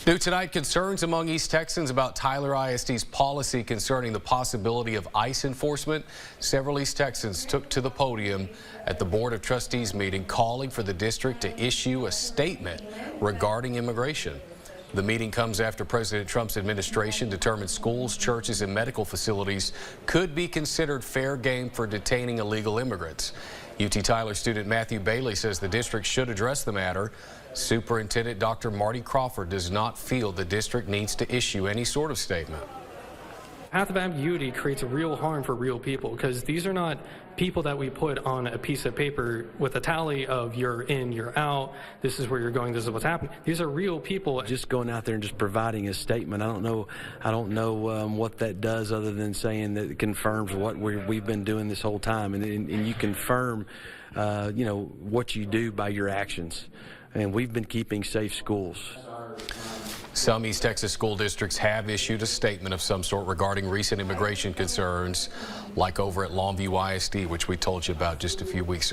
New tonight, concerns among East Texans about Tyler ISD's policy concerning the possibility of ICE enforcement. Several East Texans took to the podium at the Board of Trustees meeting, calling for the district to issue a statement regarding immigration. The meeting comes after President Trump's administration determined schools, churches, and medical facilities could be considered fair game for detaining illegal immigrants. UT Tyler student Matthew Bailey says the district should address the matter. Superintendent Dr. Marty Crawford does not feel the district needs to issue any sort of statement. Path of ambiguity creates a real harm for real people, because these are not people that we put on a piece of paper with a tally of you're in, you're out, this is where you're going, this is what's happening. These are real people. Just going out there and just providing a statement, I don't know what that does other than saying that it confirms what we've been doing this whole time, and you confirm what you do by your actions. And we've been keeping safe schools. Some East Texas school districts have issued a statement of some sort regarding recent immigration concerns, like over at Longview ISD, which we told you about just a few weeks ago.